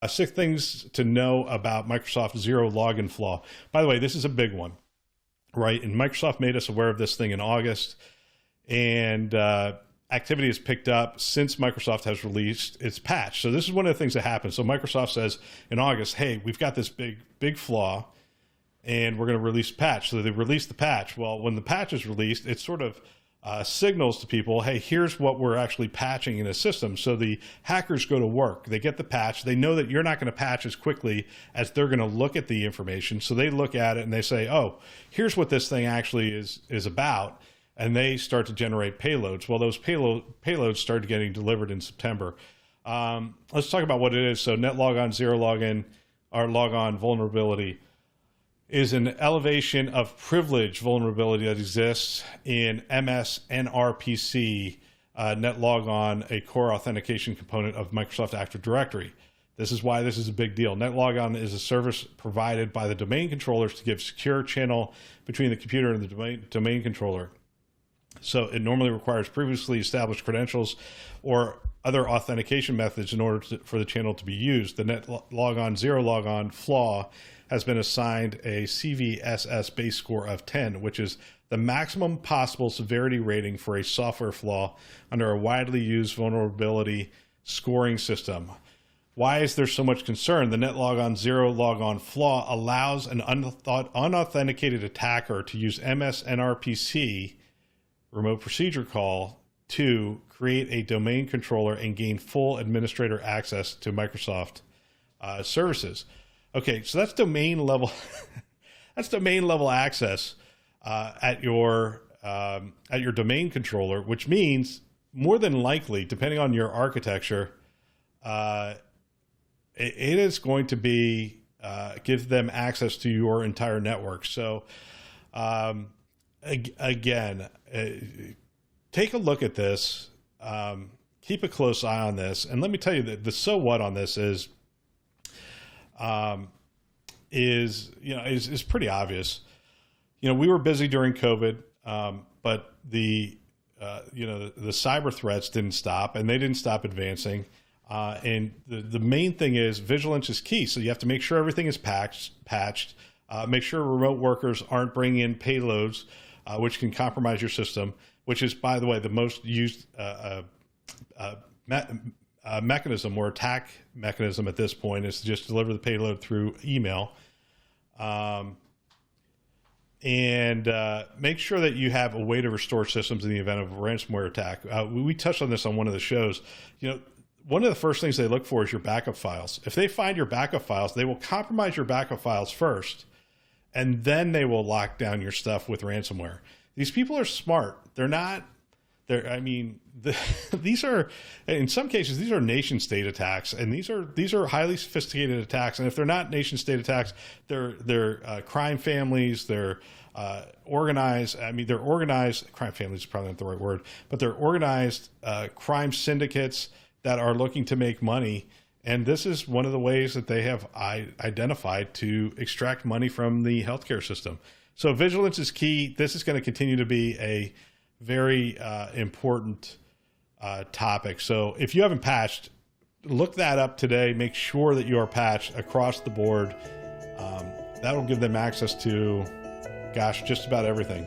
Six things to know about Microsoft Zero Login Flaw. By the way, this is a big one, right? And Microsoft made us aware of this thing in August, and activity has picked up since Microsoft has released its patch. So this is one of the things that happens. So Microsoft says in August, hey, we've got this big flaw, and we're going to release a patch. So they release the patch. Well, when the patch is released, it sort of signals to people, hey, here's what we're actually patching in a system. So the hackers go to work. They get the patch. They know that you're not going to patch as quickly as they're going to look at the information. So they look at it and they say, oh, here's what this thing actually is about. And they start to generate payloads. Well, those payloads started getting delivered in September. Let's talk about what it is. So NetLogon Zero Login, or logon vulnerability, is an elevation of privilege vulnerability that exists in MS-NRPC, NetLogon, a core authentication component of Microsoft Active Directory. This is why this is a big deal. NetLogon is a service provided by the domain controllers to give secure channel between the computer and the domain controller. So it normally requires previously established credentials or other authentication methods in order for the channel to be used. The NetLogon Zero Logon flaw has been assigned a CVSS base score of 10, which is the maximum possible severity rating for a software flaw under a widely used vulnerability scoring system. Why is there so much concern? The NetLogon Zero Logon flaw allows an unauthenticated attacker to use MS-NRPC, remote procedure call, to create a domain controller and gain full administrator access to Microsoft services. Okay, so that's domain level. That's domain level access at your domain controller, which means more than likely, depending on your architecture, it is going to be give them access to your entire network. So again, take a look at this. Keep a close eye on this, and let me tell you that the so what on this is pretty obvious. We were busy during COVID, but the cyber threats didn't stop, and they didn't stop advancing. And the main thing is vigilance is key. So you have to make sure everything is patched. Make sure remote workers aren't bringing in payloads, which can compromise your system, which is, by the way, the most used mechanism or attack mechanism at this point is to just deliver the payload through email. And make sure that you have a way to restore systems in the event of a ransomware attack. We touched on this on one of the shows. One of the first things they look for is your backup files. If they find your backup files, they will compromise your backup files first, and then they will lock down your stuff with ransomware. These people are smart. These are, in some cases, these are nation state attacks, and these are highly sophisticated attacks. And if they're not nation state attacks, they're crime families. They're organized. They're organized. Crime families is probably not the right word, but they're organized crime syndicates that are looking to make money. And this is one of the ways that they have identified to extract money from the healthcare system. So vigilance is key. This is going to continue to be a very important topic. So if you haven't patched, look that up today. Make sure that you are patched across the board. That'll give them access to, just about everything.